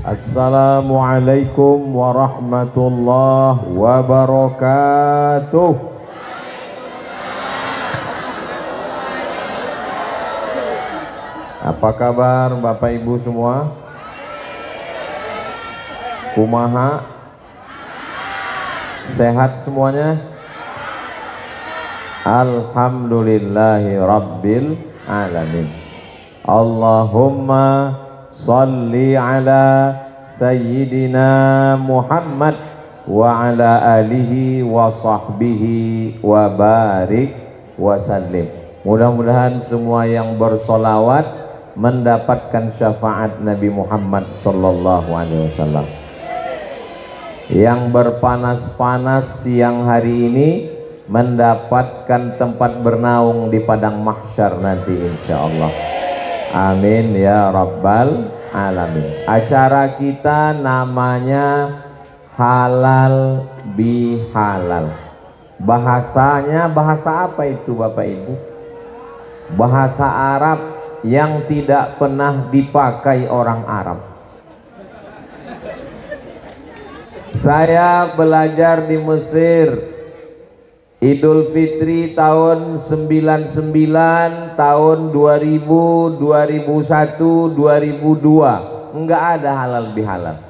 Assalamualaikum warahmatullahi wabarakatuh. Apa kabar Bapak Ibu semua? Kumaha? Sehat semuanya? Alhamdulillahi rabbil alamin. Allahumma salli ala sayyidina Muhammad wa ala alihi wa sahbihi wa barik wa sallim. Mudah-mudahan semua yang bersolawat mendapatkan syafaat Nabi Muhammad sallallahu alaihi wasallam. Yang berpanas-panas siang hari ini mendapatkan tempat bernaung di padang mahsyar nanti insyaallah. Amin ya rabbal alamin. Acara kita namanya halal bihalal. Bahasanya bahasa apa itu Bapak Ibu? Bahasa Arab yang tidak pernah dipakai orang Arab. Saya belajar di Mesir. Idul Fitri tahun 99, tahun 2000, 2001, 2002 enggak ada halal bihalal.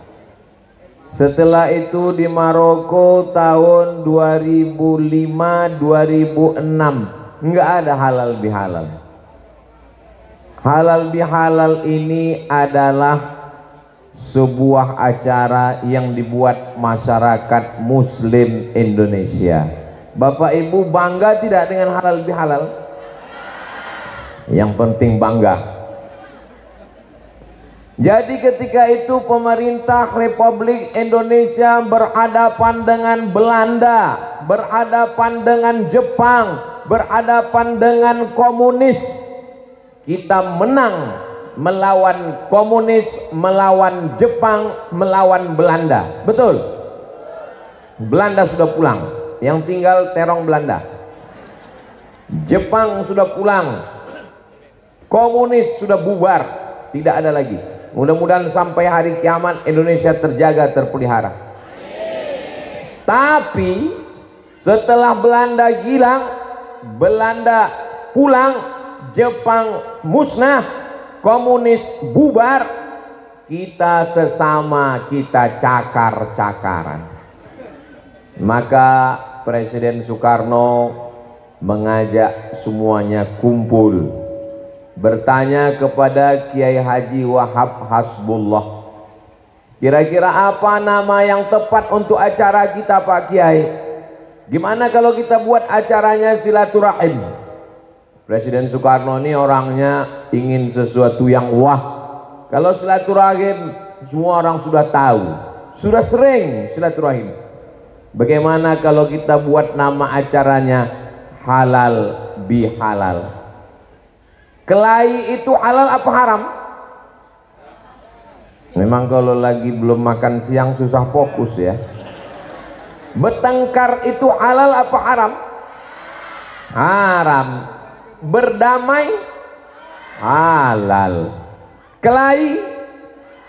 Setelah itu di Maroko tahun 2005, 2006 enggak ada halal bihalal. Halal bihalal ini adalah sebuah acara yang dibuat masyarakat Muslim Indonesia. Bapak Ibu bangga tidak dengan halal bihalal? Yang penting bangga. Jadi ketika itu pemerintah Republik Indonesia berhadapan dengan Belanda, berhadapan dengan Jepang, berhadapan dengan komunis. Kita menang melawan komunis, melawan Jepang, melawan Belanda. Betul? Belanda sudah pulang. Yang tinggal terong Belanda. Jepang sudah pulang, komunis sudah bubar, tidak ada lagi. Mudah-mudahan sampai hari kiamat Indonesia terjaga, terpelihara. Tapi setelah Belanda hilang, Belanda pulang, Jepang musnah, komunis bubar, kita sesama kita cakar-cakaran. Maka Presiden Soekarno mengajak semuanya kumpul, bertanya kepada Kiai Haji Wahab Hasbullah, kira-kira apa nama yang tepat untuk acara kita Pak Kiai? Gimana kalau kita buat acaranya silaturahim? Presiden Soekarno ini orangnya ingin sesuatu yang wah. Kalau silaturahim semua orang sudah tahu, sudah sering silaturahim. Bagaimana kalau kita buat nama acaranya halal bihalal? Kelahi itu halal apa haram? Memang kalau lagi belum makan siang susah fokus ya. Bertengkar itu halal apa haram? Haram. Berdamai halal. Kelahi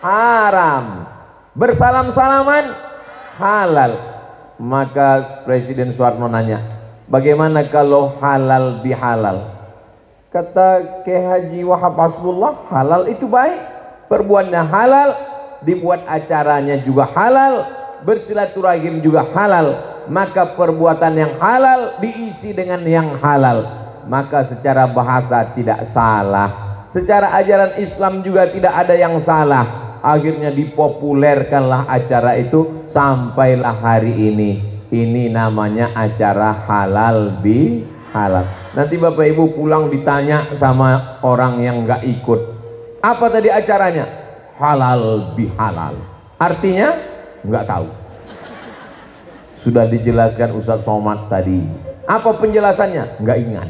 haram. Bersalam-salaman halal. Maka Presiden Soekarno nanya, bagaimana kalau halal bihalal? Kata Kiai Haji Wahab Hasbullah, halal itu baik, perbuatannya halal, dibuat acaranya juga halal, bersilaturahim juga halal. Maka perbuatan yang halal diisi dengan yang halal, maka secara bahasa tidak salah, secara ajaran Islam juga tidak ada yang salah. Akhirnya dipopulerkanlah acara itu sampailah hari ini. Ini namanya acara halal bihalal. Nanti Bapak Ibu pulang ditanya sama orang yang nggak ikut, apa tadi acaranya? Halal bihalal. Artinya nggak tahu. Sudah dijelaskan Ustadz Somad tadi. Apa penjelasannya? Nggak ingat.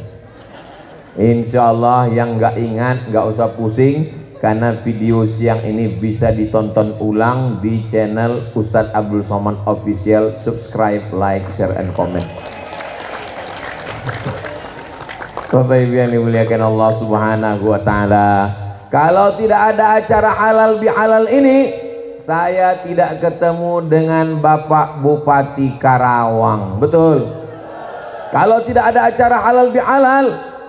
Insya Allah yang nggak ingat nggak usah pusing, karena video siang ini bisa ditonton ulang di channel Ustadz Abdul Somad Official. Subscribe, like, share, and comment. Bapak Ibu yang dimuliakan Allah Subhanahu wa Ta'ala, kalau tidak ada acara halal bihalal ini, saya tidak ketemu dengan Bapak Bupati Karawang. Betul? Kalau tidak ada acara halal bihalal,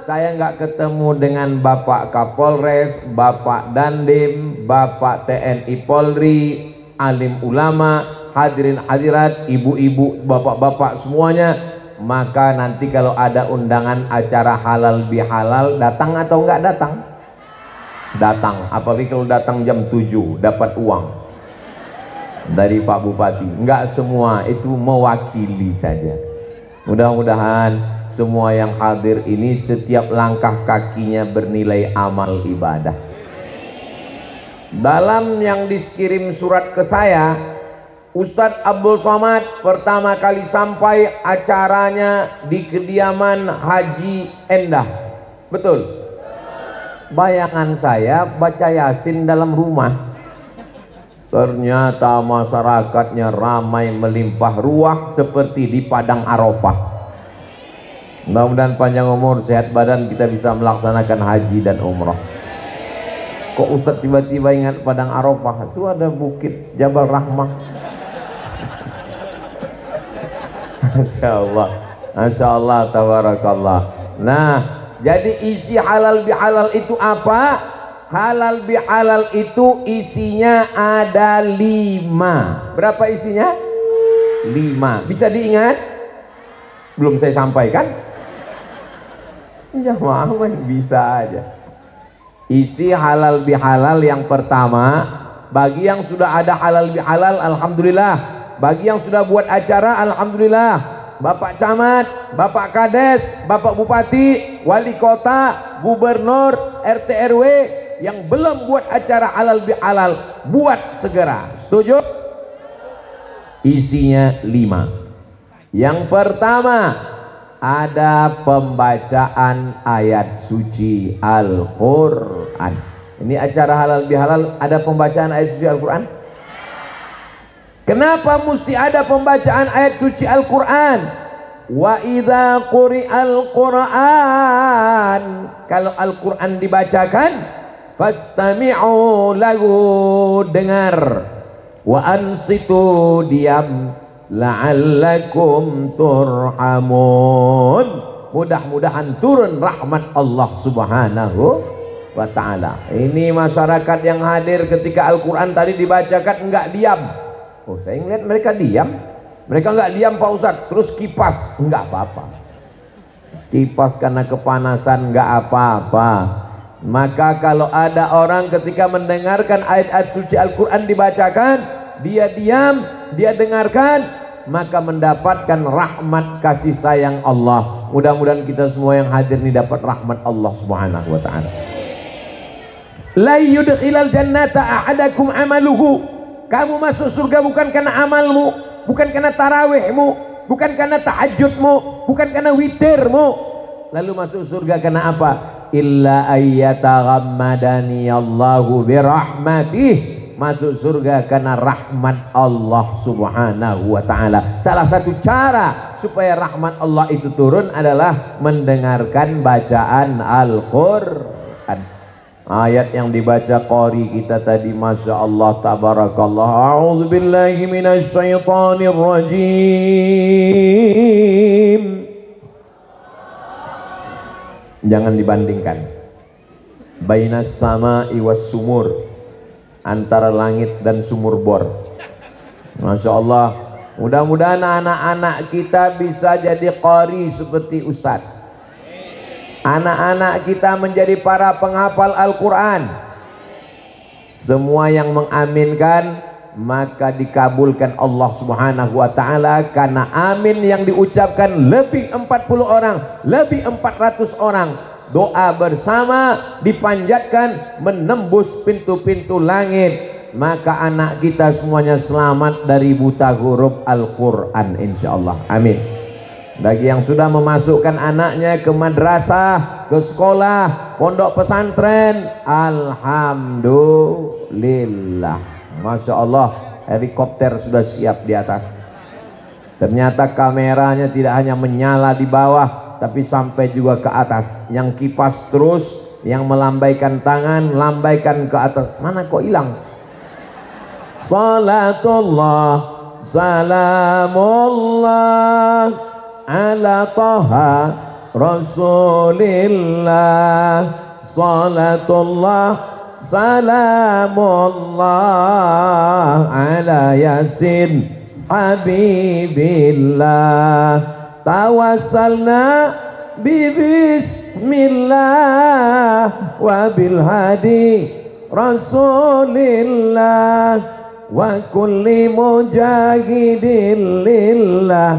saya nggak ketemu dengan Bapak Kapolres, Bapak Dandim, Bapak TNI Polri, alim ulama, hadirin hadirat, ibu-ibu, bapak-bapak semuanya. Maka nanti kalau ada undangan acara halal bihalal, datang atau nggak datang? Datang. Apalagi kalau datang jam 7 dapat uang dari Pak Bupati. Nggak semua, itu mewakili saja. Mudah-mudahan semua yang hadir ini setiap langkah kakinya bernilai amal ibadah. Dalam yang dikirim surat ke saya, Ustadz Abdul Somad pertama kali sampai acaranya di kediaman Haji Endah. Betul? Bayangan saya baca Yasin dalam rumah. Ternyata masyarakatnya ramai melimpah ruah seperti di Padang Arafah. Mudah-mudahan panjang umur, sehat badan, kita bisa melaksanakan haji dan umrah. Kok Ustaz tiba-tiba ingat Padang Arafah? Itu ada bukit Jabal Rahmah. Masya Allah, Masya Allah, tabarakallah. Nah, jadi isi halal bihalal itu apa? Halal bihalal itu isinya ada 5. Berapa isinya? 5. Bisa diingat? Belum saya sampaikan? Ya maaf, bisa aja. Isi halal bihalal yang pertama, bagi yang sudah ada halal bihalal, alhamdulillah. Bagi yang sudah buat acara, alhamdulillah. Bapak Camat, Bapak Kades, Bapak Bupati, Wali Kota, Gubernur, RT RW yang belum buat acara halal bihalal, buat segera. Setuju? Isinya 5. Yang pertama, ada pembacaan ayat suci Al-Quran. Ini acara halal bihalal, ada pembacaan ayat suci Al-Quran. Kenapa mesti ada pembacaan ayat suci Al-Quran? Wa idza quri'al Quran, kalau Al-Quran dibacakan, fastami'u lahu, dengar, wa ansitu, diam, la'allakum turhamun, mudah-mudahan turun rahmat Allah subhanahu wa ta'ala. Ini masyarakat yang hadir ketika Al-Quran tadi dibacakan enggak diam. Oh, saya ngeliat mereka diam. Mereka enggak diam Pak Ustadz, terus kipas, enggak apa-apa. Kipas karena kepanasan enggak apa-apa. Maka kalau ada orang ketika mendengarkan ayat-ayat suci Al-Quran dibacakan, dia diam, dia dengarkan, maka mendapatkan rahmat kasih sayang Allah. Mudah-mudahan kita semua yang hadir ini dapat rahmat Allah subhanahu wa ta'ala. La yudkhilal jannata ahadakum amaluhu. Kamu masuk surga bukan karena amalmu, bukan karena tarawihmu, bukan karena tahajudmu, bukan karena witirmu. Lalu masuk surga karena apa? Illa ayyataghammadani Allahu birahmatih. Masuk surga karena rahmat Allah subhanahu wa ta'ala. Salah satu cara supaya rahmat Allah itu turun adalah mendengarkan bacaan Al-Quran. Ayat yang dibaca qari kita tadi, Masya Allah, tabarakallah. A'udzubillahi minasyaitonir rajim. Jangan dibandingkan. Bainas sama'i was sumur, antara langit dan sumur bor. Masya Allah. Mudah-mudahan anak-anak kita bisa jadi qari seperti Ustadz. Anak-anak kita menjadi para penghafal Al-Quran. Semua yang mengaminkan maka dikabulkan Allah subhanahu wa ta'ala, karena amin yang diucapkan lebih 40 orang, lebih 400 orang. Doa bersama dipanjatkan menembus pintu-pintu langit. Maka anak kita semuanya selamat dari buta huruf Al-Quran insyaallah. Amin. Bagi yang sudah memasukkan anaknya ke madrasah, ke sekolah, pondok pesantren, alhamdulillah. Masya Allah, helikopter sudah siap di atas. Ternyata kameranya tidak hanya menyala di bawah, tapi sampai juga ke atas. Yang kipas terus Yang melambaikan tangan, lambaikan ke atas. Mana kok hilang? Salatullah, salamullah ala Taha Rasulillah. Salatullah, salamullah ala Yasin Habibillah. Tawassalna bismillah wa bil hadi Rasulillah wa kulli mujahidin lillah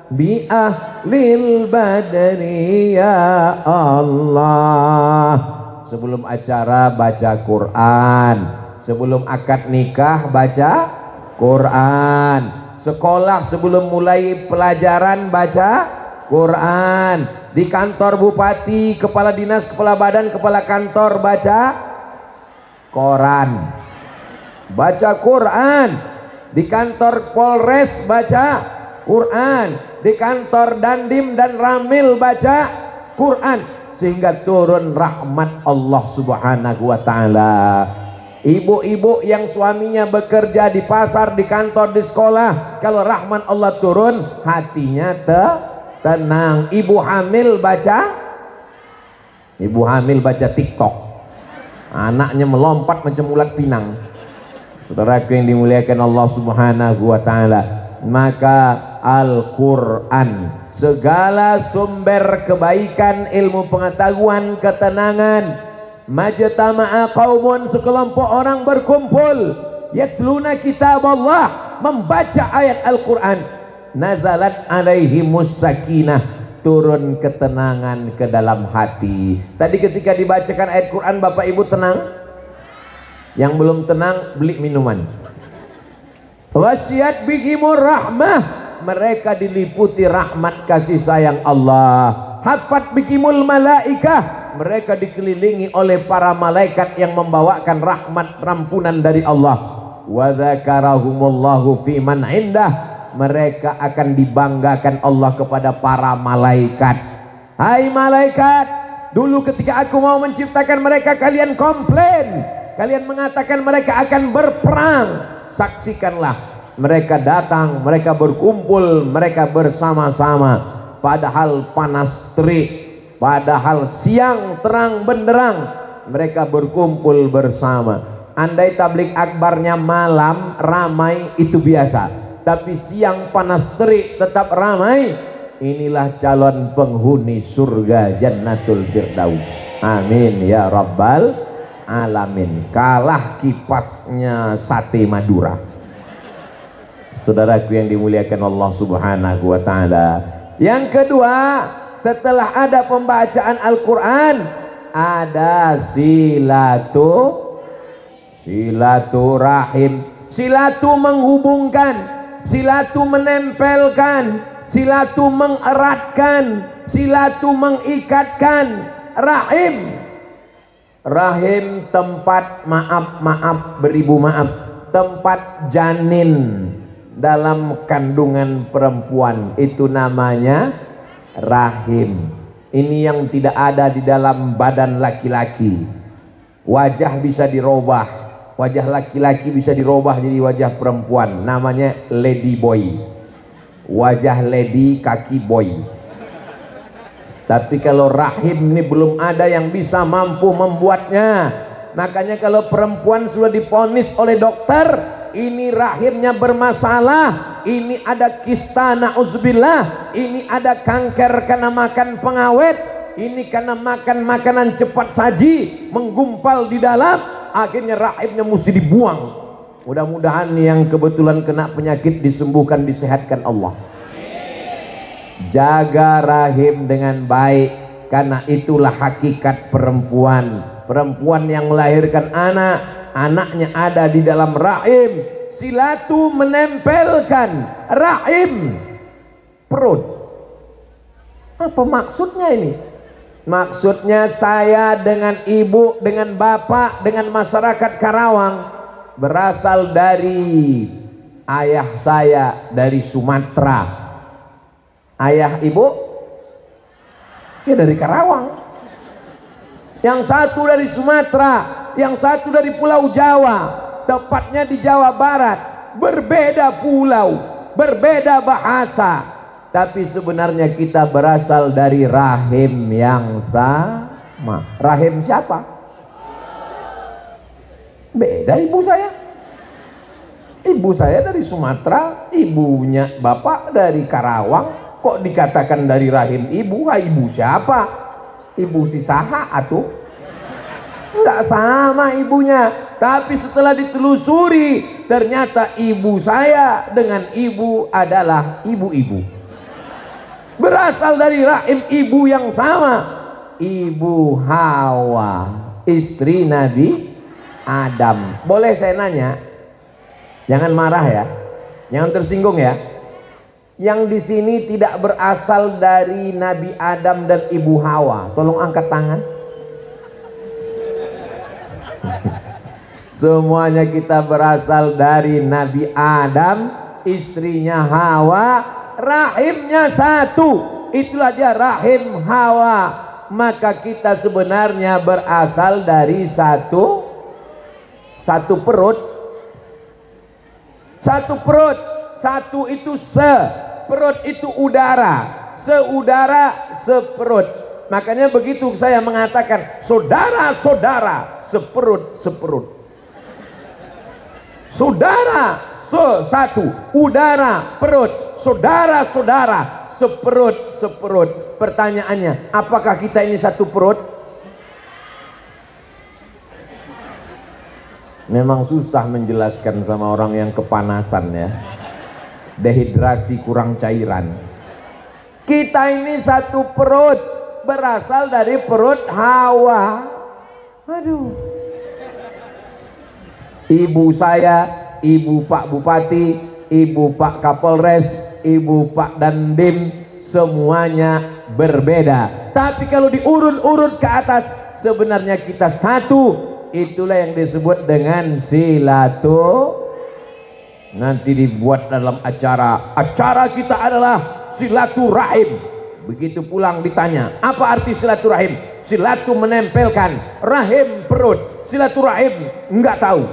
bi ahlil badri ya Allah. Sebelum acara baca Quran, sebelum akad nikah baca Quran, sekolah sebelum mulai pelajaran baca Quran, di kantor bupati, kepala dinas, kepala badan, kepala kantor baca koran, baca Quran, di kantor Polres baca Quran, di kantor Dandim dan Ramil baca Quran, sehingga turun rahmat Allah Subhanahu wa taala. Ibu-ibu yang suaminya bekerja di pasar, di kantor, di sekolah, kalau rahmat Allah turun, hatinya tenang. Ibu hamil baca TikTok, anaknya melompat macam ulat pinang. Saudaraku yang dimuliakan Allah Subhanahu wa taala, maka Al-Qur'an, segala sumber kebaikan, ilmu pengetahuan, ketenangan. Majtama'a qaumun, sekelompok orang berkumpul, yatluna kitab Allah, membaca ayat Al-Qur'an, nazalat alaihimus sakinah, turun ketenangan ke dalam hati. Tadi ketika dibacakan ayat Quran, Bapak Ibu tenang? Yang belum tenang beli minuman. Wasiat bihimur rahmah, mereka diliputi rahmat kasih sayang Allah. Hafat bihimul malaikah, mereka dikelilingi oleh para malaikat yang membawakan rahmat rampunan dari Allah. Wa dzakarahumullahu fi man indah, mereka akan dibanggakan Allah kepada para malaikat. Hai malaikat, dulu ketika aku mau menciptakan mereka, kalian komplain, kalian mengatakan mereka akan berperang. Saksikanlah, mereka datang, mereka berkumpul, mereka bersama-sama, padahal panas terik, padahal siang terang benderang, mereka berkumpul bersama. Andai tablik akbarnya malam ramai itu biasa, tapi siang panas terik tetap ramai. Inilah calon penghuni surga Jannatul Firdaus. Amin ya rabbal alamin. Kalah kipasnya sate Madura. Saudaraku yang dimuliakan Allah Subhanahu wa taala. Yang kedua, setelah ada pembacaan Al-Quran, ada silaturahim. Silatu menghubungkan, silatu menempelkan, silatu mengeratkan, silatu mengikatkan. Rahim tempat maaf, beribu maaf, tempat janin dalam kandungan perempuan, itu namanya rahim. Ini yang tidak ada di dalam badan laki-laki. Wajah bisa dirubah, wajah laki-laki bisa dirubah jadi wajah perempuan, namanya lady boy. Wajah lady, kaki boy. Tapi kalau rahim ini belum ada yang bisa mampu membuatnya. Makanya kalau perempuan sudah diponis oleh dokter, ini rahimnya bermasalah, ini ada kista na'udzubillah, ini ada kanker karena makan pengawet, ini karena makan makanan cepat saji, menggumpal di dalam, akhirnya rahimnya mesti dibuang. Mudah-mudahan yang kebetulan kena penyakit disembuhkan, disehatkan Allah. Jaga rahim dengan baik, karena itulah hakikat perempuan. Perempuan yang melahirkan anak, anaknya ada di dalam rahim. Silatu menempelkan rahim perut. Apa maksudnya ini? Maksudnya saya dengan ibu, dengan bapak, dengan masyarakat Karawang berasal dari ayah saya dari Sumatera. Ayah ibu ya dari Karawang. yang satu dari Sumatera, yang satu dari Pulau Jawa, tepatnya di Jawa Barat. Berbeda pulau, berbeda bahasa, tapi sebenarnya kita berasal dari rahim yang sama. Rahim siapa? Beda ibu saya. Ibu saya dari Sumatera, ibunya bapak dari Karawang. Kok dikatakan dari rahim ibu? Ha, ibu siapa? Ibu si Saha atuh. Enggak sama ibunya. Tapi setelah ditelusuri, ternyata ibu saya dengan ibu adalah ibu-ibu. Berasal dari rahim ibu yang sama. Ibu Hawa, istri Nabi Adam. Boleh saya nanya? Jangan marah ya, jangan tersinggung ya. Yang di sini tidak berasal dari Nabi Adam dan Ibu Hawa, tolong angkat tangan. Semuanya kita berasal dari Nabi Adam, istrinya Hawa, rahimnya satu. Itulah dia rahim Hawa. Maka kita sebenarnya berasal dari satu perut. Satu perut, satu itu perut itu udara, seudara seperut. Makanya begitu saya mengatakan saudara-saudara seperut. Saudara satu, udara perut, saudara-saudara seperut. Pertanyaannya, apakah kita ini satu perut? Memang susah menjelaskan sama orang yang kepanasan ya, dehidrasi, kurang cairan. Kita ini satu perut, berasal dari perut Hawa. Aduh. Ibu saya, ibu Pak Bupati, ibu Pak Kapolres, ibu Pak Dandim, semuanya berbeda. Tapi kalau diurut-urut ke atas, sebenarnya kita satu. Itulah yang disebut dengan nanti dibuat dalam acara kita adalah silaturahim. Begitu pulang ditanya, apa arti silaturahim? Silatu menempelkan, rahim perut, silaturahim enggak tahu.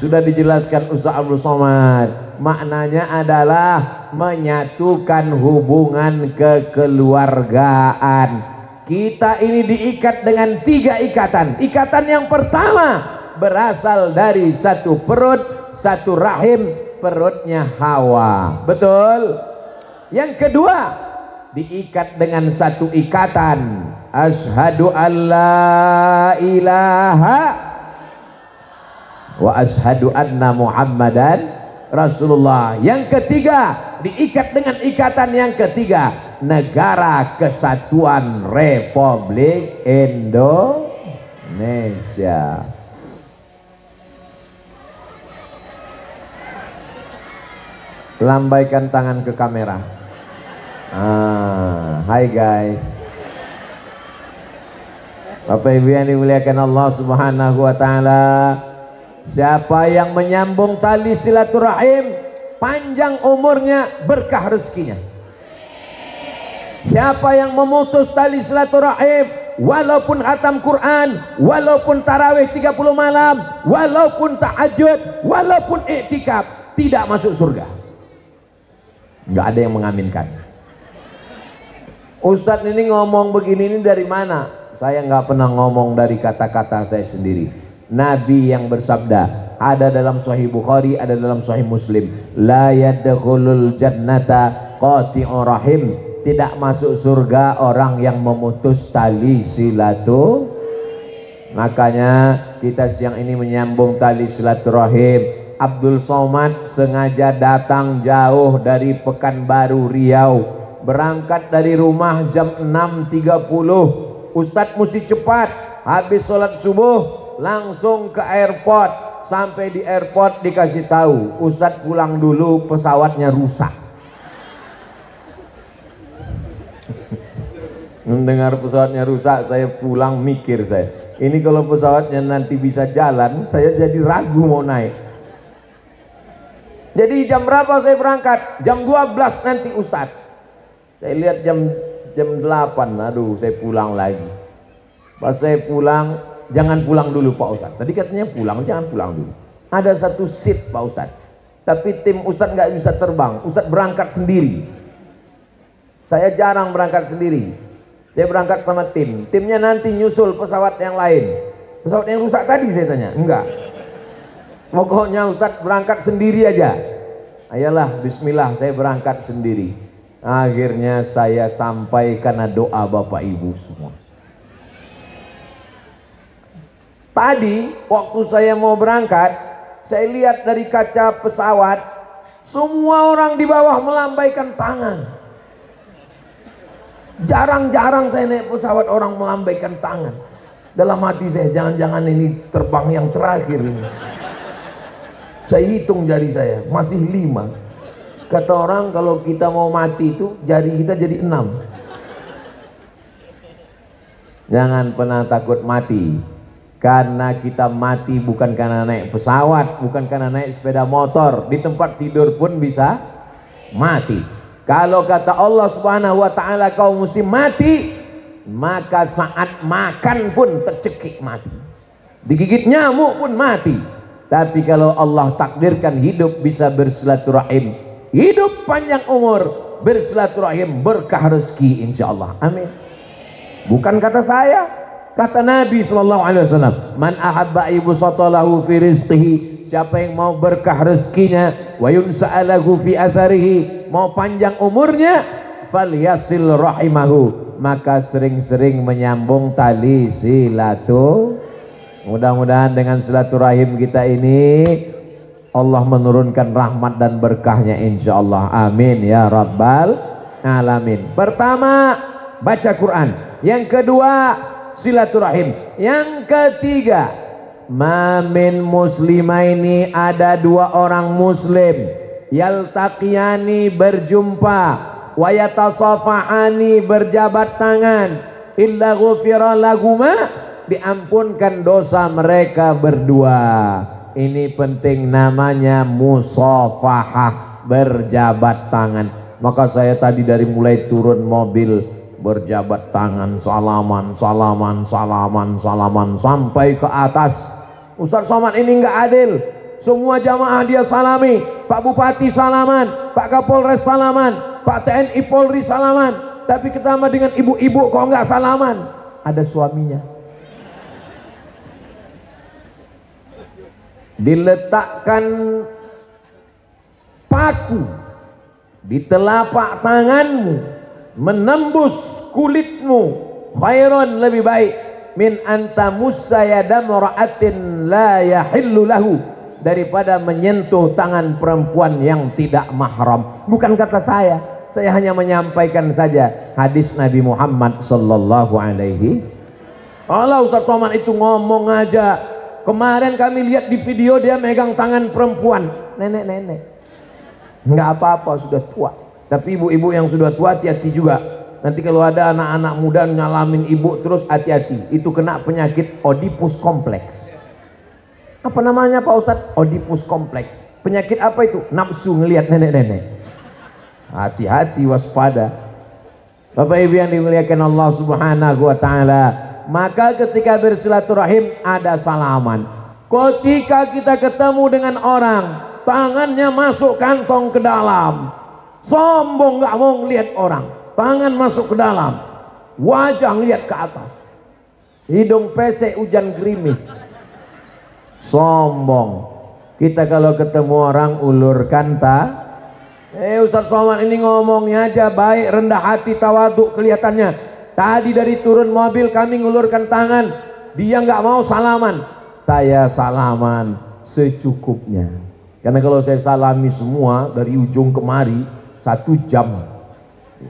Sudah dijelaskan Ustaz Abdul Somad, maknanya adalah menyatukan hubungan kekeluargaan. Kita ini diikat dengan 3 ikatan. Ikatan yang pertama berasal dari satu perut, satu rahim, perutnya Hawa. Betul? Yang kedua, diikat dengan satu ikatan. Asyhadu an la ilaha wa asyhadu anna Muhammadan Rasulullah. Yang ketiga, diikat dengan ikatan yang ketiga, Negara Kesatuan Republik Indonesia. Lambaikan tangan ke kamera. Hai guys. Bapak Ibu yang dimuliakan Allah Subhanahu wa taala, siapa yang menyambung tali silaturahim, panjang umurnya, berkah rezekinya. Siapa yang memutus tali silaturahim, walaupun khatam Quran, walaupun tarawih 30 malam, walaupun tahajud, walaupun iktikaf, tidak masuk surga. Nggak ada yang mengaminkan. Ustadz ini ngomong begini ini dari mana? Saya nggak pernah ngomong dari kata-kata saya sendiri. Nabi yang bersabda, ada dalam Sahih Bukhari, ada dalam Sahih Muslim, la yadkhulul jannata qati'ur rahim. Tidak masuk surga orang yang memutus tali silaturahim. Makanya kita siang ini menyambung tali silaturahim. Abdul Somad sengaja datang jauh dari Pekanbaru Riau, berangkat dari rumah jam 6.30. Ustadz mesti cepat, habis sholat subuh langsung ke airport. Sampai di airport dikasih tahu, Ustadz pulang dulu, pesawatnya rusak. Mendengar pesawatnya rusak, saya pulang mikir saya, ini kalau pesawatnya nanti bisa jalan, saya jadi ragu mau naik. Jadi jam berapa saya berangkat? Jam 12 nanti Ustadz. Saya lihat jam 8, aduh saya pulang lagi. Pas saya pulang, jangan pulang dulu Pak Ustadz. Tadi katanya pulang, jangan pulang dulu. Ada satu seat Pak Ustadz, tapi tim Ustadz nggak bisa terbang. Ustadz berangkat sendiri. Saya jarang berangkat sendiri. Saya berangkat sama tim. Timnya nanti nyusul pesawat yang lain. Pesawat yang rusak tadi saya tanya, enggak. Pokoknya Ustadz berangkat sendiri aja. Ayolah, bismillah, saya berangkat sendiri. Akhirnya saya sampai karena doa Bapak Ibu semua. Tadi waktu saya mau berangkat, saya lihat dari kaca pesawat, semua orang di bawah melambaikan tangan. Jarang-jarang saya naik pesawat orang melambaikan tangan. Dalam hati saya, jangan-jangan ini terbang yang terakhir ini. Saya hitung jari saya, masih 5. Kata orang kalau kita mau mati itu jari kita jadi 6. Jangan pernah takut mati. Karena kita mati bukan karena naik pesawat, bukan karena naik sepeda motor, di tempat tidur pun bisa mati. Kalau kata Allah Subhanahu wa taala kau mesti mati, maka saat makan pun tercekik mati. Digigit nyamuk pun mati. Tapi kalau Allah takdirkan hidup bisa bersilaturahim, hidup panjang umur, bersilaturahim, berkah rezeki insyaallah. Amin. Bukan kata saya, kata Nabi SAW, man ahabba ibsatalahu fi rizqihi, siapa yang mau berkah rezekinya, wa yunsa'alahu fi atharihi, mau panjang umurnya, falyasil rahimahu, maka sering-sering menyambung tali silaturahim. Mudah-mudahan dengan silaturahim kita ini Allah menurunkan rahmat dan berkahnya insyaallah. Amin ya rabbal alamin. Pertama, baca Quran. Yang kedua, silaturahim. Yang ketiga, mamin muslimaini, ada 2 orang muslim, yaltaqiyani, berjumpa, wa yatasafahani, berjabat tangan, illa ghufira lahuma, diampunkan dosa mereka berdua. Ini penting, namanya musafahah, berjabat tangan. Maka saya tadi dari mulai turun mobil berjabat tangan, salaman, salaman, salaman, salaman sampai ke atas. Ustaz Somad ini nggak adil, semua jamaah dia salami, Pak Bupati salaman, Pak Kapolres salaman, Pak TNI Polri salaman, tapi ketemu dengan ibu-ibu kok nggak salaman? Ada suaminya. Diletakkan paku di telapak tanganmu, menembus kulitmu, khairan, lebih baik, min anta musayyadam ra'atin la yahillu lahu, daripada menyentuh tangan perempuan yang tidak mahram. Bukan kata saya hanya menyampaikan saja hadis Nabi Muhammad sallallahu alaihi. Allah Ustaz Somad itu ngomong aja. Kemarin kami lihat di video dia megang tangan perempuan, nenek-nenek. Nggak apa-apa, sudah tua. Tapi ibu-ibu yang sudah tua hati-hati juga. Nanti kalau ada anak-anak muda nyalamin ibu terus, hati-hati. Itu kena penyakit Oedipus kompleks. Apa namanya Pak Ustadz? Oedipus kompleks. Penyakit apa itu? Nafsu ngelihat nenek-nenek. Hati-hati, waspada. Bapak Ibu yang dimuliakan Allah Subhanahu wa taala, maka ketika bersilaturahim ada salaman. Ketika kita ketemu dengan orang, tangannya masuk kantong ke dalam, sombong, nggak mau ngelihat orang, tangan masuk ke dalam, wajah lihat ke atas, hidung pesek hujan gerimis, sombong. Kita kalau ketemu orang ulurkan Ustaz Somad ini ngomongnya aja baik, rendah hati, tawaduk kelihatannya. Tadi dari turun mobil kami ngulurkan tangan, dia nggak mau salaman, saya salaman secukupnya. Karena kalau saya salami semua dari ujung kemari 1 jam,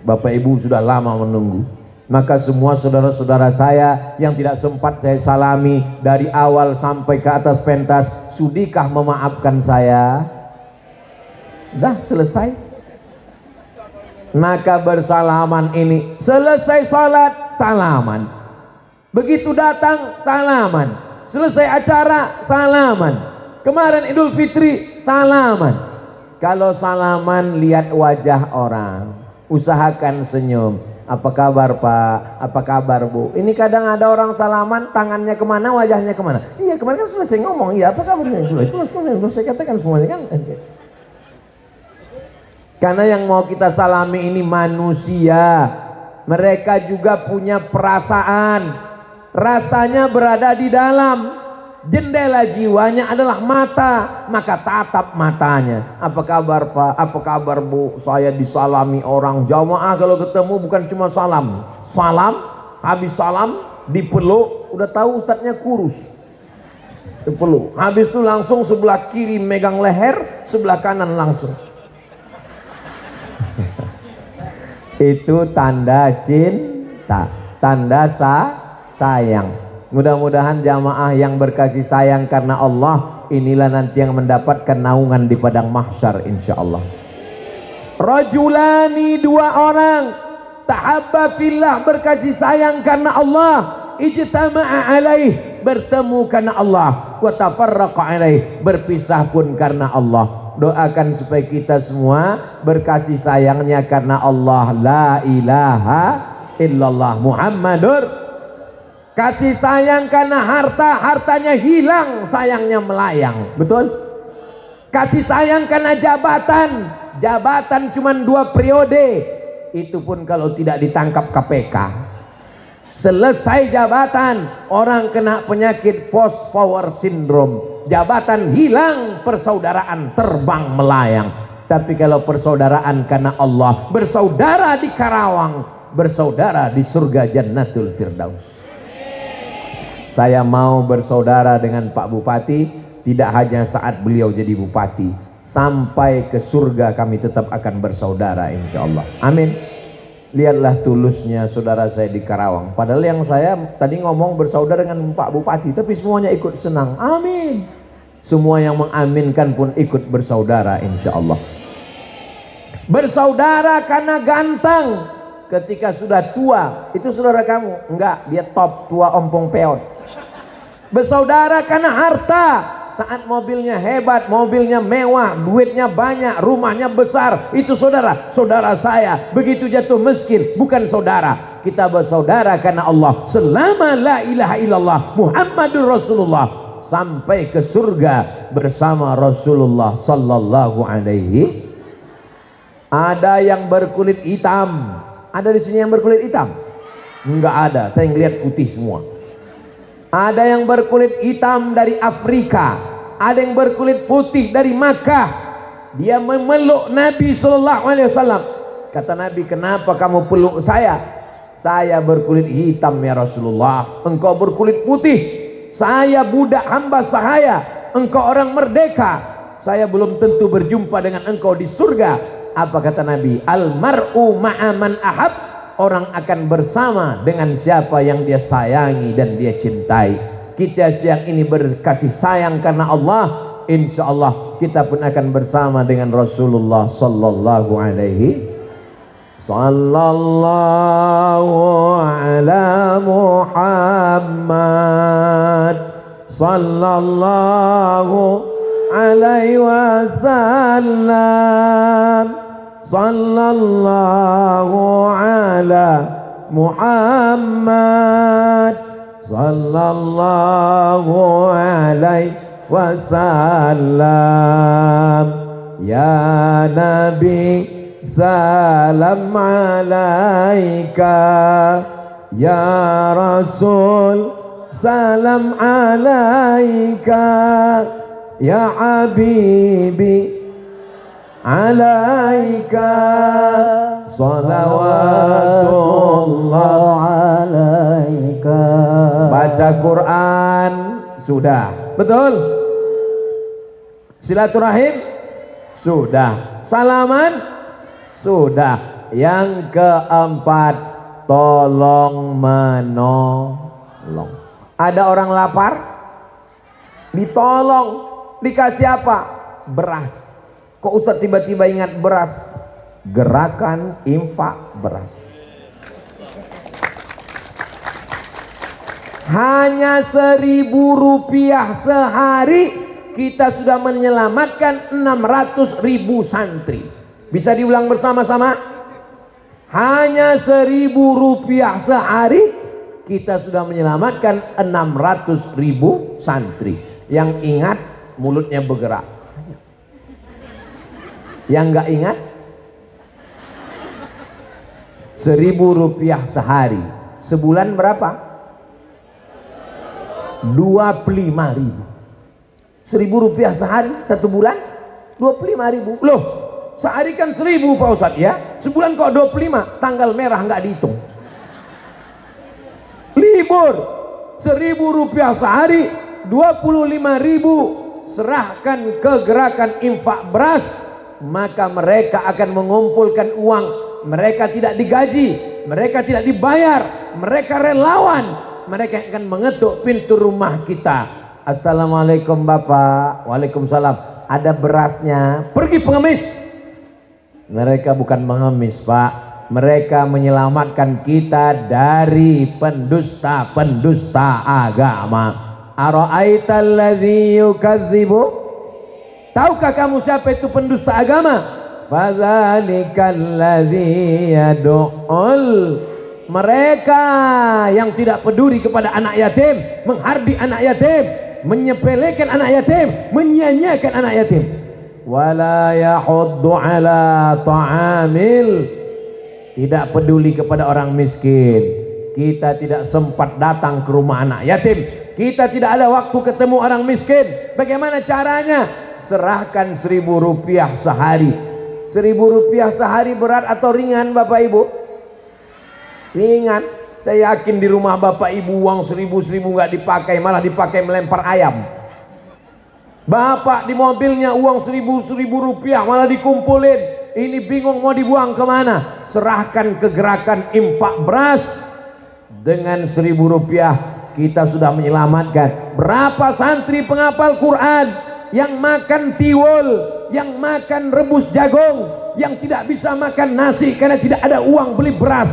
Bapak Ibu sudah lama menunggu. Maka semua saudara-saudara saya yang tidak sempat saya salami dari awal sampai ke atas pentas, sudikah memaafkan saya? Dah selesai. Maka bersalaman ini, selesai salat salaman, begitu datang salaman, selesai acara salaman, kemarin Idul Fitri salaman. Kalau salaman lihat wajah orang, usahakan senyum. Apa kabar Pak? Apa kabar Bu? Ini kadang ada orang salaman, tangannya kemana, wajahnya kemana. Iya kemarin kan sudah saya ngomong, iya apa kabarnya? Itu sudah saya katakan semuanya kan. Karena yang mau kita salami ini manusia. Mereka juga punya perasaan. Rasanya berada di dalam. Jendela jiwanya adalah mata, maka tatap matanya. Apa kabar Pak? Apa kabar Bu? Saya disalami orang. Jamaah kalau ketemu bukan cuma salam. Salam, habis salam dipeluk, udah tahu ustadznya kurus. Dipeluk. Habis itu langsung sebelah kiri megang leher, sebelah kanan langsung. Itu tanda cinta, tanda sayang. Mudah-mudahan jamaah yang berkasih sayang karena Allah, inilah nanti yang mendapatkan naungan di padang mahsyar insyaallah. Rajulani, dua orang, tahabba fillah, berkasih sayang karena Allah, ijtama'a alaih, bertemu karena Allah, wa tafarraqa alaih, berpisah pun karena Allah. Doakan supaya kita semua berkasih sayangnya karena Allah. La ilaha illallah Muhammadur. Kasih sayang karena harta, hartanya hilang, sayangnya melayang. Betul? Kasih sayang karena jabatan, jabatan cuma 2 periode. Itu pun kalau tidak ditangkap KPK. Selesai jabatan, orang kena penyakit post power syndrome. Jabatan hilang, persaudaraan terbang melayang. Tapi kalau persaudaraan karena Allah, bersaudara di Karawang, bersaudara di surga Jannatul Firdaus. Saya mau bersaudara dengan Pak Bupati, tidak hanya saat beliau jadi bupati, sampai ke surga kami tetap akan bersaudara insyaallah. Amin. Lihatlah tulusnya saudara saya di Karawang. Padahal yang saya tadi ngomong bersaudara dengan Pak Bupati, tapi semuanya ikut senang. Amin. Semua yang mengaminkan pun ikut bersaudara insyaallah. Bersaudara karena ganteng. Ketika sudah tua, itu saudara kamu? Enggak, dia top, tua ompong peot. Bersaudara karena harta. Saat mobilnya hebat, mobilnya mewah, duitnya banyak, rumahnya besar, itu saudara. Saudara saya begitu jatuh miskin, bukan saudara. Kita bersaudara karena Allah. Selama la ilaha illallah Muhammadur Rasulullah, sampai ke surga bersama Rasulullah sallallahu alaihi. Ada yang berkulit hitam. Ada di sini yang berkulit hitam? Enggak ada, saya ngelihat putih semua. Ada yang berkulit hitam dari Afrika, ada yang berkulit putih dari Makkah. Dia memeluk Nabi sallallahu alaihi wasallam. Kata Nabi, "Kenapa kamu peluk saya?" "Saya berkulit hitam ya Rasulullah, engkau berkulit putih. Saya budak hamba sahaya, engkau orang merdeka. Saya belum tentu berjumpa dengan engkau di surga." Apa kata Nabi? Al-mar'u ma'aman ahab. Orang akan bersama dengan siapa yang dia sayangi dan dia cintai. Kita siang ini berkasih sayang karena Allah, insya Allah kita pun akan bersama dengan Rasulullah sallallahu alaihi sallallahu ala Muhammad sallallahu alaihi wasallam. Sallallahu ala Muhammad sallallahu alaihi wasallam. Ya Nabi salam alaika, ya Rasul salam alaika, ya Habibi alaika salawatullah alaika. Baca Quran sudah, betul? Silaturahim sudah, salaman sudah. Yang keempat, tolong menolong. Ada orang lapar, ditolong. Dikasih apa? Beras. Kok Ustaz tiba-tiba ingat beras? Gerakan infak beras. Hanya 1.000 rupiah sehari, kita sudah menyelamatkan 600.000 santri. Bisa diulang bersama-sama? Hanya 1.000 rupiah sehari kita sudah menyelamatkan 600.000 santri. Yang ingat mulutnya bergerak, yang nggak ingat 1.000 rupiah sehari, sebulan berapa? 25.000. 1.000 rupiah sehari, satu bulan 25.000. Loh, sehari kan 1.000 Pak Ustadz ya, sebulan kok 25, tanggal merah nggak dihitung. Libur 1.000 rupiah sehari, 25.000 serahkan ke gerakan infak beras, maka mereka akan mengumpulkan uang. Mereka tidak digaji, mereka tidak dibayar, mereka relawan. Mereka akan mengetuk pintu rumah kita. Assalamualaikum Bapak. Waalaikumsalam. Ada berasnya, pergi pengemis. Mereka bukan pengemis Pak, mereka menyelamatkan kita dari pendusta-pendusta agama. Ara'aital ladzi yukadzibu, tahukah kamu siapa itu pendusta agama? Fadzalikal ladzi yad'ul, mereka yang tidak peduli kepada anak yatim, menghardik anak yatim, menyepelekan anak yatim, menyia-nyiakan anak yatim. Wala yahuddu ala ta'amil, tidak peduli kepada orang miskin. Kita tidak sempat datang ke rumah anak yatim, kita tidak ada waktu ketemu orang miskin. Bagaimana caranya? Serahkan 1.000 rupiah sehari. 1.000 rupiah sehari berat atau ringan Bapak Ibu? Ringan. Saya yakin di rumah Bapak Ibu uang 1.000 nggak dipakai, malah dipakai melempar ayam. Bapak di mobilnya uang 1.000 rupiah malah dikumpulin. Ini bingung mau dibuang kemana? Serahkan ke gerakan infak beras. Dengan 1.000 rupiah kita sudah menyelamatkan berapa santri penghafal Quran yang makan tiwul, yang makan rebus jagung, yang tidak bisa makan nasi karena tidak ada uang beli beras,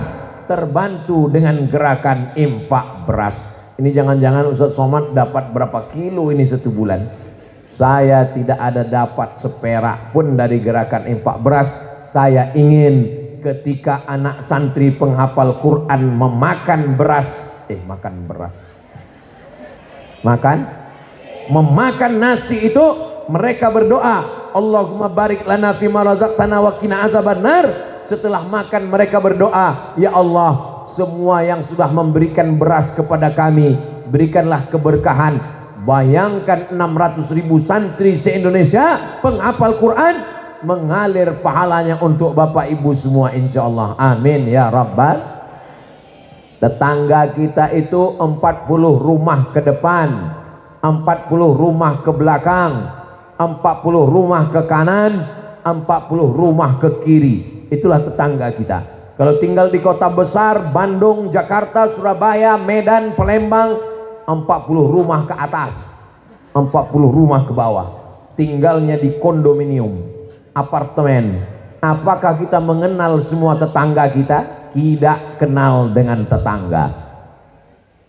terbantu dengan gerakan infak beras. Ini jangan-jangan Ustaz Somad dapat berapa kilo ini satu bulan? Saya tidak ada dapat seperak pun dari gerakan infak beras. Saya ingin ketika anak santri penghafal Quran memakan beras, memakan nasi itu, mereka berdoa, Allahumma barik lana fima razaqtana wa qina azabannar. Setelah makan mereka berdoa, ya Allah, semua yang sudah memberikan beras kepada kami, berikanlah keberkahan. Bayangkan 600.000 santri se-Indonesia penghafal Quran, mengalir pahalanya untuk Bapak Ibu semua insyaallah. Amin ya rabbal. Tetangga kita itu 40 rumah ke depan, 40 rumah ke belakang, 40 rumah ke kanan, 40 rumah ke kiri. Itulah tetangga kita. Kalau tinggal di kota besar, Bandung, Jakarta, Surabaya, Medan, Palembang, 40 rumah ke atas, 40 rumah ke bawah. Tinggalnya di kondominium, apartemen. Apakah kita mengenal semua tetangga kita? Tidak kenal dengan tetangga.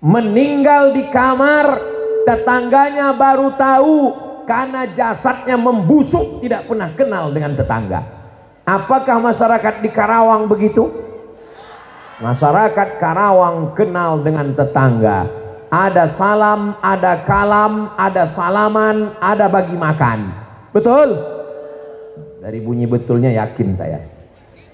Meninggal di kamar, tetangganya baru tahu karena jasadnya membusuk, tidak pernah kenal dengan tetangga. Apakah masyarakat di Karawang begitu? Masyarakat Karawang kenal dengan tetangga. Ada salam, ada kalam, ada salaman, ada bagi makan. Betul? Dari bunyi betulnya yakin saya.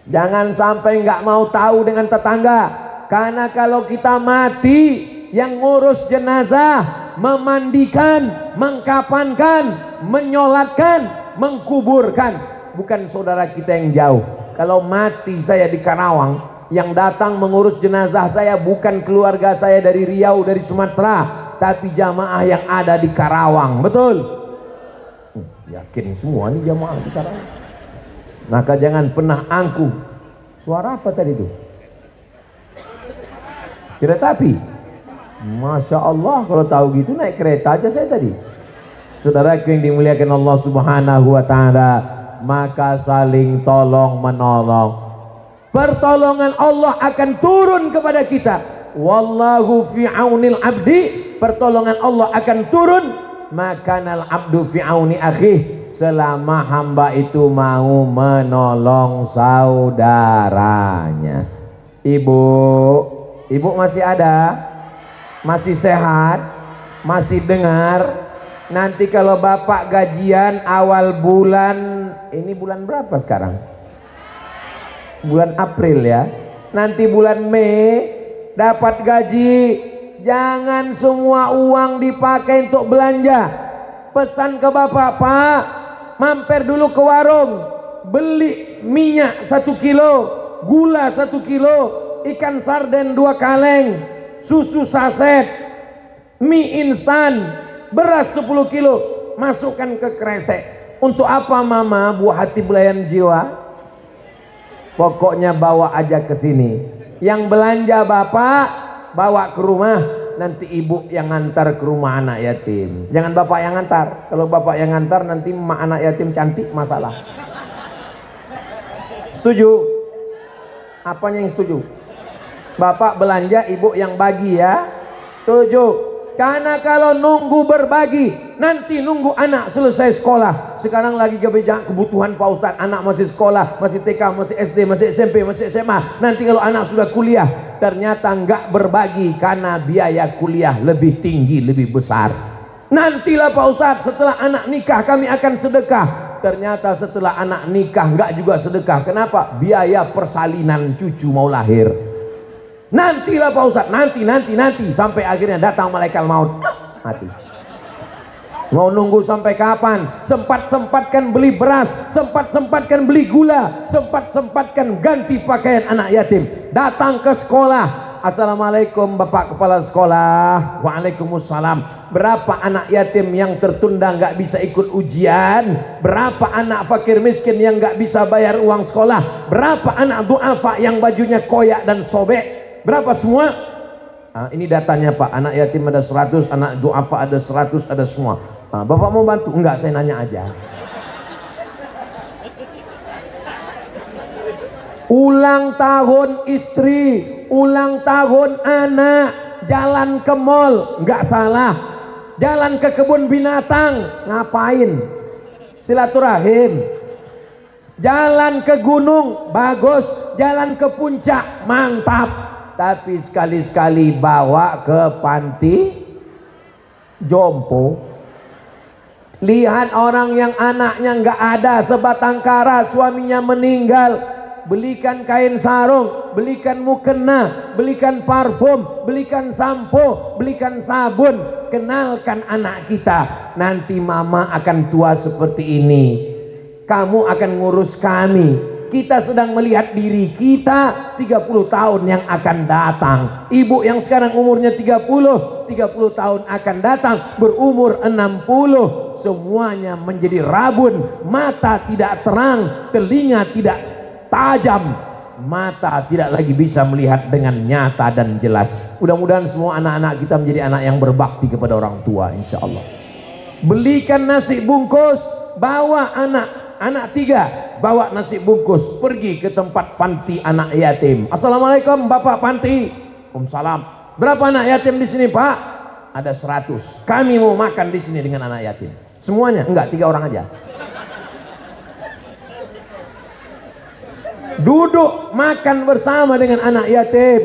Jangan sampai nggak mau tahu dengan tetangga. Karena kalau kita mati, yang ngurus jenazah, memandikan, mengkafankan, menyolatkan, mengkuburkan, bukan saudara kita yang jauh. Kalau mati saya di Karawang, yang datang mengurus jenazah saya bukan keluarga saya dari Riau, dari Sumatera, tapi jamaah yang ada di Karawang. Betul? Yakin semua nih jamaah di Karawang. Maka jangan pernah angkuh. Suara apa tadi itu? Kereta api. Masya Allah, kalau tahu gitu naik kereta aja saya tadi. Saudaraku yang dimuliakan Allah Subhanahu wa Ta'ala, maka saling tolong menolong. Pertolongan Allah akan turun kepada kita. Wallahu fi aunil abdi, pertolongan Allah akan turun. Makanal abdu fi auni akhih, selama hamba itu mau menolong saudaranya. Ibu masih ada? Masih sehat? Masih dengar? Nanti kalau bapak gajian awal bulan, ini bulan berapa sekarang? Bulan April ya. Nanti bulan Mei dapat gaji, jangan semua uang dipakai untuk belanja. Pesan ke bapak, Pak, mampir dulu ke warung, beli minyak 1 kilo, gula 1 kilo, ikan sarden 2 kaleng, susu saset, mie instan, beras 10 kilo, masukkan ke kresek. Untuk apa mama? Buah hati belayan jiwa. Pokoknya bawa aja ke sini. Yang belanja bapak bawa ke rumah, nanti ibu yang ngantar ke rumah anak yatim. Jangan bapak yang ngantar. Kalau bapak yang ngantar nanti emak anak yatim cantik masalah. Setuju? Apanya yang setuju? Bapak belanja, ibu yang bagi ya. Setuju? Karena kalau nunggu berbagi, nanti nunggu anak selesai sekolah. Sekarang lagi kebutuhan Pak Ustadz, anak masih sekolah, masih TK, masih SD, masih SMP, masih SMA. Nanti kalau anak sudah kuliah, ternyata nggak berbagi karena biaya kuliah lebih tinggi, lebih besar. Nantilah Pak Ustadz, setelah anak nikah kami akan sedekah. Ternyata setelah anak nikah nggak juga sedekah. Kenapa? Biaya persalinan cucu mau lahir. Nantilah Pak Ustadz, nanti sampai akhirnya datang malaikat maut, mati. Mau nunggu sampai kapan? Sempat-sempatkan beli beras, sempat-sempatkan beli gula, sempat-sempatkan ganti pakaian anak yatim. Datang ke sekolah, assalamualaikum Bapak Kepala Sekolah. Waalaikumsalam. Berapa anak yatim yang tertunda nggak bisa ikut ujian? Berapa anak fakir miskin yang nggak bisa bayar uang sekolah? Berapa anak duafa yang bajunya koyak dan sobek? Berapa semua? Nah, ini datanya Pak. Anak yatim ada 100, anak duafa ada 100, ada semua. Nah, Bapak mau bantu? Enggak, saya nanya aja. Ulang tahun istri, ulang tahun anak, jalan ke mall, enggak salah. Jalan ke kebun binatang, ngapain? Silaturahim. Jalan ke gunung, bagus. Jalan ke puncak, mantap. Tapi sekali-sekali bawa ke panti jompo. Lihat orang yang anaknya nggak ada sebatang kara, suaminya meninggal, belikan kain sarung, belikan mukena, belikan parfum, belikan sampo, belikan sabun. Kenalkan anak kita, nanti mama akan tua seperti ini, kamu akan ngurus kami. Kita sedang melihat diri kita 30 tahun yang akan datang. Ibu yang sekarang umurnya 30 tahun akan datang berumur 60. Semuanya menjadi rabun, mata tidak terang, telinga tidak tajam, mata tidak lagi bisa melihat dengan nyata dan jelas. Mudah-mudahan semua anak-anak kita menjadi anak yang berbakti kepada orang tua, insya Allah. Belikan nasi bungkus, bawa anak 3, bawa nasi bungkus, pergi ke tempat panti anak yatim. Assalamualaikum Bapak panti. Waalaikumsalam. Berapa anak yatim di sini Pak? Ada 100. Kami mau makan di sini dengan anak yatim. Semuanya? Enggak, 3 orang aja. Duduk makan bersama dengan anak yatim.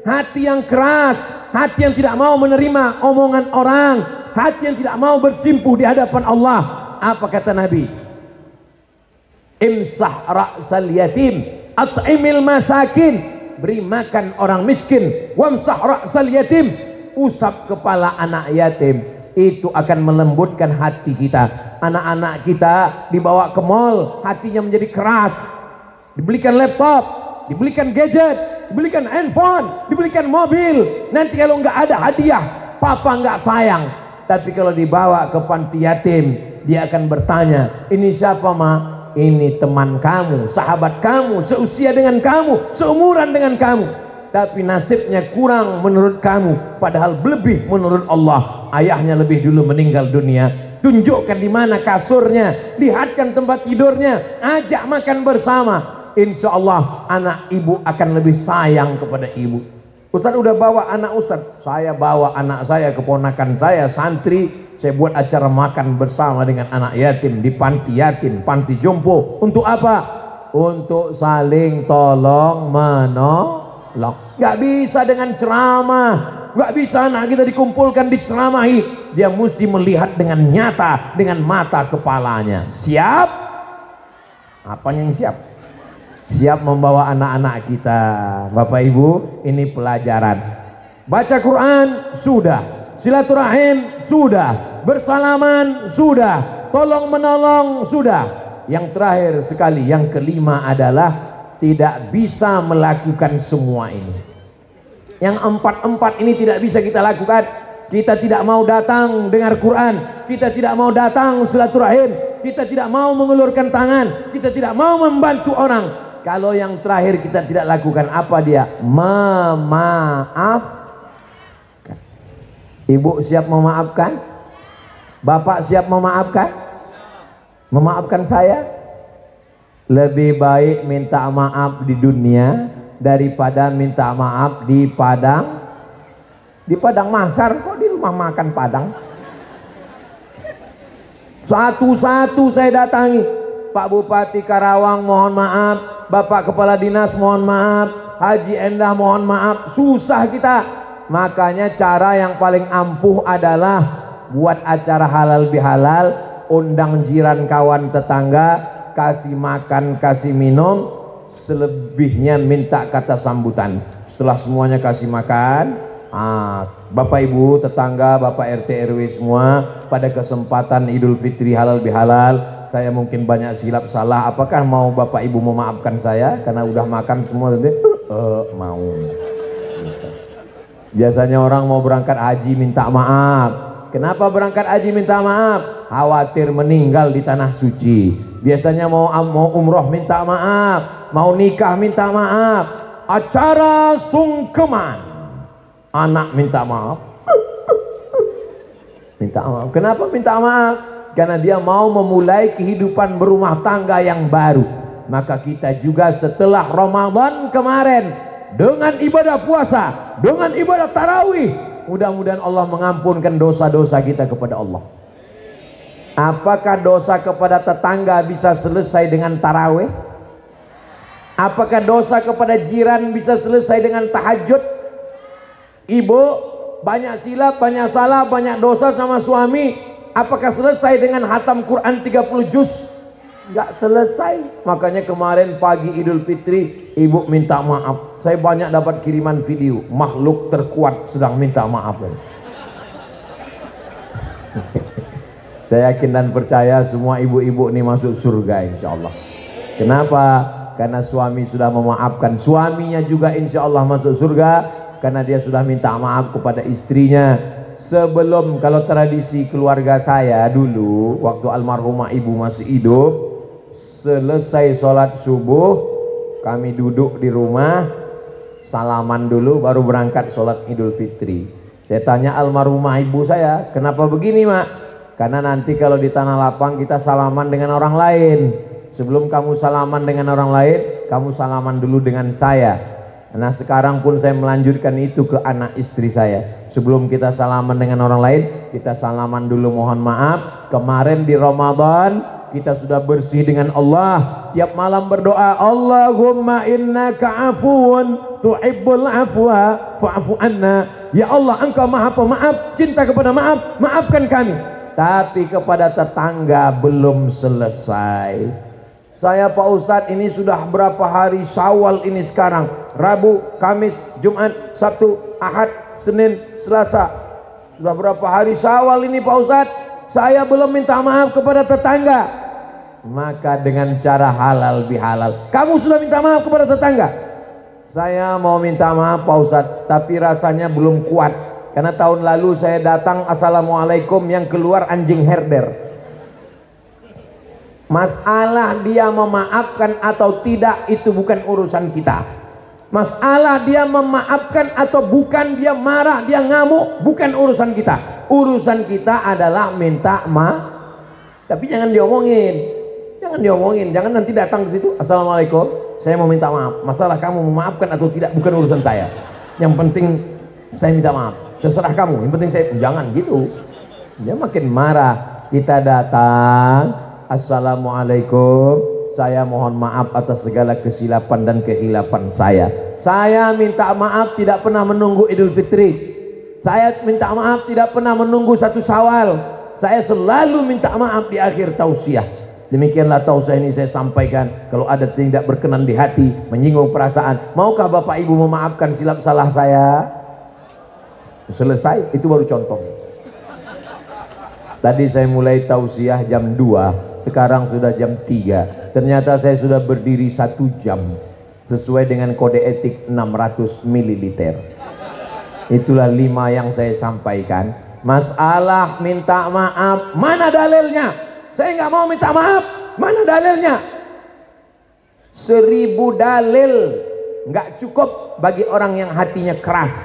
Hati yang keras, hati yang tidak mau menerima omongan orang, hati yang tidak mau bersimpuh di hadapan Allah. Apa kata Nabi? Imsah ra'sal yatim, at'imil masakin. Beri makan orang miskin. Wamsah ra'sal yatim, usap kepala anak yatim. Itu akan melembutkan hati kita. Anak-anak kita dibawa ke mall, hatinya menjadi keras. Dibelikan laptop, dibelikan gadget, dibelikan handphone, dibelikan mobil. Nanti kalau nggak ada hadiah, papa nggak sayang. Tapi kalau dibawa ke panti yatim, dia akan bertanya, ini siapa ma? Ini teman kamu, sahabat kamu, seusia dengan kamu, seumuran dengan kamu. Tapi nasibnya kurang menurut kamu, padahal lebih menurut Allah. Ayahnya lebih dulu meninggal dunia. Tunjukkan di mana kasurnya, lihatkan tempat tidurnya, ajak makan bersama. Insya Allah anak ibu akan lebih sayang kepada ibu. Ustaz udah bawa anak Ustaz, saya bawa anak saya, keponakan saya, santri, Saya buat acara makan bersama dengan anak yatim di panti yatim, panti jompo. Untuk apa? Untuk saling tolong menolong. Gak bisa dengan ceramah, gak bisa anak kita dikumpulkan diceramahi. Dia mesti melihat dengan nyata, dengan mata kepalanya. Siap? Apa yang siap? Siap membawa anak-anak kita. Bapak Ibu, ini pelajaran. Baca Quran sudah, silaturahim sudah, bersalaman sudah, tolong menolong sudah. Yang terakhir sekali, yang kelima adalah tidak bisa melakukan semua ini. Yang empat-empat ini tidak bisa kita lakukan. Kita tidak mau datang dengar Quran, kita tidak mau datang silaturahim, kita tidak mau mengulurkan tangan, kita tidak mau membantu orang. Kalau yang terakhir kita tidak lakukan, apa dia? Memaaf. Ibu siap memaafkan? Bapak siap memaafkan? Memaafkan saya? Lebih baik minta maaf di dunia daripada minta maaf di Padang. Di Padang Mahsyar, kok di rumah makan Padang? Satu-satu saya datangi. Pak Bupati Karawang mohon maaf, Bapak Kepala Dinas mohon maaf, Haji Endah mohon maaf. Susah kita. Makanya cara yang paling ampuh adalah buat acara halal bihalal, undang jiran kawan tetangga, kasih makan, kasih minum, selebihnya minta kata sambutan. Setelah semuanya kasih makan, Bapak Ibu tetangga, Bapak RT RW semua, pada kesempatan Idul Fitri halal bihalal, saya mungkin banyak silap salah. Apakah mau Bapak Ibu memaafkan saya karena udah makan semua? Mau. Biasanya orang mau berangkat haji minta maaf. Kenapa berangkat haji minta maaf? Khawatir meninggal di tanah suci. Biasanya mau umroh minta maaf, mau nikah minta maaf, acara sungkeman anak minta maaf. Minta maaf. Kenapa minta maaf? Karena dia mau memulai kehidupan berumah tangga yang baru. Maka kita juga setelah Ramadan kemarin dengan ibadah puasa, dengan ibadah tarawih, mudah-mudahan Allah mengampunkan dosa-dosa kita kepada Allah. Apakah dosa kepada tetangga bisa selesai dengan tarawih? Apakah dosa kepada jiran bisa selesai dengan tahajud? Ibu banyak silap, banyak salah, banyak dosa sama suami, apakah selesai dengan hatam Quran 30 juz? Enggak selesai. Makanya kemarin pagi Idul Fitri, ibu minta maaf. Saya banyak dapat kiriman video, makhluk terkuat sedang minta maaf. Saya yakin dan percaya semua ibu-ibu ini masuk surga insya Allah. Kenapa? Karena suami sudah memaafkan. Suaminya juga insya Allah masuk surga karena dia sudah minta maaf kepada istrinya. Sebelum, kalau tradisi keluarga saya dulu waktu almarhumah ibu masih hidup, selesai sholat subuh kami duduk di rumah, salaman dulu baru berangkat sholat Idul Fitri. Saya tanya almarhumah ibu saya, kenapa begini mak? Karena nanti kalau di tanah lapang kita salaman dengan orang lain. Sebelum kamu salaman dengan orang lain, kamu salaman dulu dengan saya. Nah sekarang pun saya melanjutkan itu ke anak istri saya. Sebelum kita salaman dengan orang lain, kita salaman dulu mohon maaf. Kemarin di Ramadan kita sudah bersih dengan Allah. Tiap malam berdoa, Allahumma innaka afuun tuhibbul afwa fa'fu anna. Ya Allah, engkau maha pemaaf, cinta kepada maaf, maafkan kami. Tapi kepada tetangga belum selesai. Saya Pak Ustadz ini sudah berapa hari Syawal ini sekarang? Rabu, Kamis, Jumat, Sabtu, Ahad, Senin, Selasa. Sudah berapa hari Syawal ini Pak Ustadz? Saya belum minta maaf kepada tetangga. Maka dengan cara halal bihalal, kamu sudah minta maaf kepada tetangga? Saya mau minta maaf Pak Ustadz, tapi rasanya belum kuat. Karena tahun lalu saya datang assalamualaikum, yang keluar anjing herder. Masalah dia memaafkan atau tidak itu bukan urusan kita. Masalah dia memaafkan atau bukan, dia marah, dia ngamuk, bukan urusan kita. Urusan kita adalah minta maaf. Tapi jangan diomongin. Jangan diomongin, jangan nanti datang ke situ, assalamualaikum, saya mau minta maaf. Masalah kamu memaafkan atau tidak bukan urusan saya. Yang penting saya minta maaf. Terserah kamu, yang penting saya, jangan gitu. Dia makin marah. Kita datang, assalamualaikum, saya mohon maaf atas segala kesilapan dan kehilapan saya. Saya minta maaf tidak pernah menunggu Idul Fitri. Saya minta maaf tidak pernah menunggu 1 Syawal. Saya selalu minta maaf di akhir tausiah. Demikianlah tausiah ini saya sampaikan. Kalau ada tidak berkenan di hati, menyinggung perasaan, maukah Bapak Ibu memaafkan silap salah saya? Selesai, itu baru contoh. Tadi saya mulai tausiah jam 2, sekarang sudah jam 3. Ternyata saya sudah berdiri 1 jam sesuai dengan kode etik 600 ml. Itulah 5 yang saya sampaikan. Masalah minta maaf, mana dalilnya? Saya nggak mau minta maaf, mana dalilnya? 1000 dalil nggak cukup bagi orang yang hatinya keras.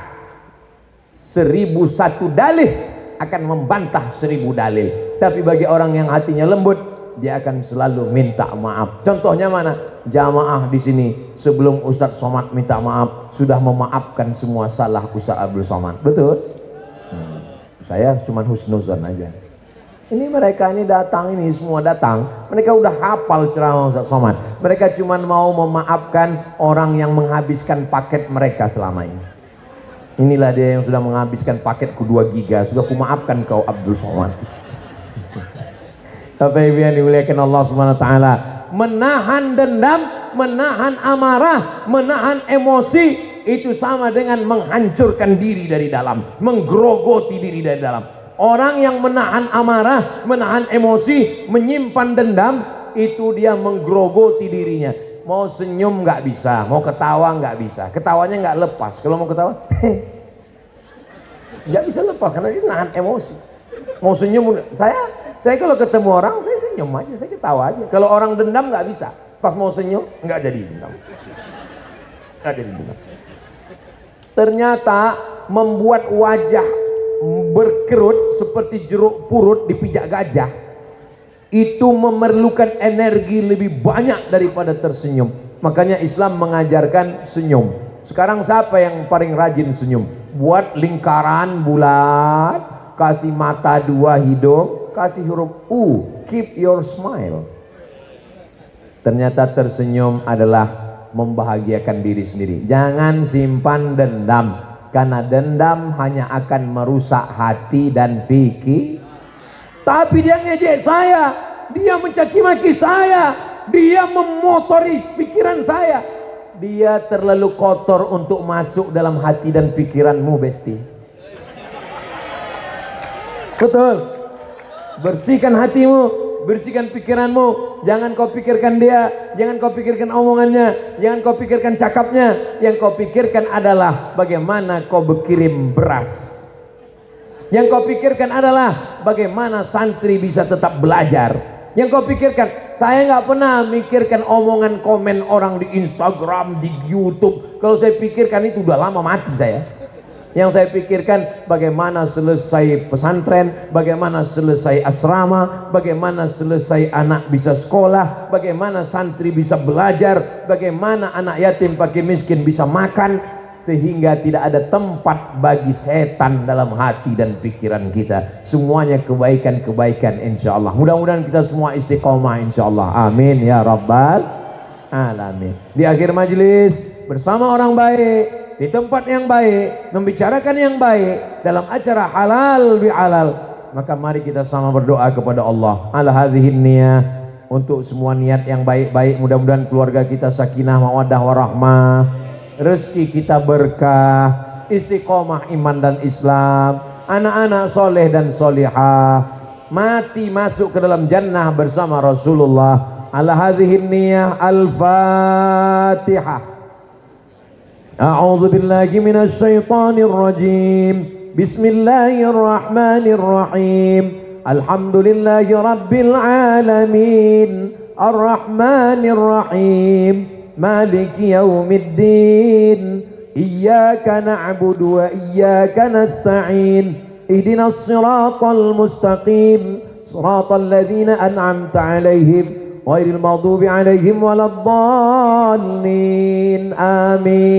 1001 dalil akan membantah 1000 dalil. Tapi bagi orang yang hatinya lembut, dia akan selalu minta maaf. Contohnya mana? Jamaah di sini sebelum Ustadz Somad minta maaf sudah memaafkan semua salah Ustadz Abdul Somad. Betul? Saya cuma husnuzon aja. Ini mereka ini datang, ini semua datang, mereka udah hafal ceramah Ustadz Somad. Mereka cuma mau memaafkan orang yang menghabiskan paket mereka selama ini. Inilah dia yang sudah menghabiskan paketku 2 giga. Sudah kumaafkan kau Abdul Somad. Bapak Ibu yang dimuliakan Allah Subhanahu wa taala, menahan dendam, menahan amarah, menahan emosi itu sama dengan menghancurkan diri dari dalam, menggerogoti diri dari dalam. Orang yang menahan amarah, menahan emosi, menyimpan dendam, itu dia menggerogoti dirinya. Mau senyum nggak bisa, mau ketawa nggak bisa, ketawanya nggak lepas. Kalau mau ketawa, nggak bisa lepas karena dia nahan emosi. Mau senyum, saya kalau ketemu orang saya senyum aja, saya ketawa aja. Kalau orang dendam nggak bisa, pas mau senyum nggak jadi dendam, nggak jadi dendam. Ternyata membuat wajah berkerut seperti jeruk purut dipijak gajah itu memerlukan energi lebih banyak daripada tersenyum. Makanya Islam mengajarkan senyum. Sekarang siapa yang paling rajin senyum? Buat lingkaran bulat, kasih mata 2 hidung, kasih huruf U, keep your smile. Ternyata tersenyum adalah membahagiakan diri sendiri. Jangan simpan dendam, karena dendam hanya akan merusak hati dan pikir. Tapi dia ngejek saya, dia mencaci maki saya, dia memotori pikiran saya. Dia terlalu kotor untuk masuk dalam hati dan pikiranmu, Besti. Betul. Bersihkan hatimu, bersihkan pikiranmu. Jangan kau pikirkan dia, jangan kau pikirkan omongannya, jangan kau pikirkan cakapnya. Yang kau pikirkan adalah bagaimana kau berkirim beras. Yang kau pikirkan adalah bagaimana santri bisa tetap belajar. Yang kau pikirkan, saya nggak pernah mikirkan omongan komen orang di Instagram, di YouTube. Kalau saya pikirkan itu udah lama mati saya. Yang saya pikirkan bagaimana selesai pesantren, bagaimana selesai asrama, bagaimana selesai anak bisa sekolah, bagaimana santri bisa belajar, bagaimana anak yatim fakir miskin bisa makan, sehingga tidak ada tempat bagi setan dalam hati dan pikiran kita. Semuanya kebaikan-kebaikan insyaallah. Mudah-mudahan kita semua istiqomah insyaallah. Amin ya rabbal alamin. Di akhir majelis bersama orang baik, di tempat yang baik, membicarakan yang baik, dalam acara halal bihalal, maka mari kita sama berdoa kepada Allah ala hadhihi niyah, untuk semua niat yang baik-baik. Mudah-mudahan keluarga kita sakinah mawaddah warahmah, rezeki kita berkah, istiqomah iman dan Islam, anak-anak soleh dan solihah, mati masuk ke dalam jannah bersama Rasulullah. Ala hadhihi niyah, al-Fatihah. A'udzu billahi minasy syaithanir rajim. Bismillahirrahmanirrahim. Alhamdulillahi rabbil alamin. Arrahmanir rahim. Maliki yaumiddin. Iyyaka na'budu wa iyyaka nasta'in. Ihdinas siratal mustaqim. Siratal ladzina an'amta 'alaihim ghairil maghdubi 'alaihim waladdallin. Amin.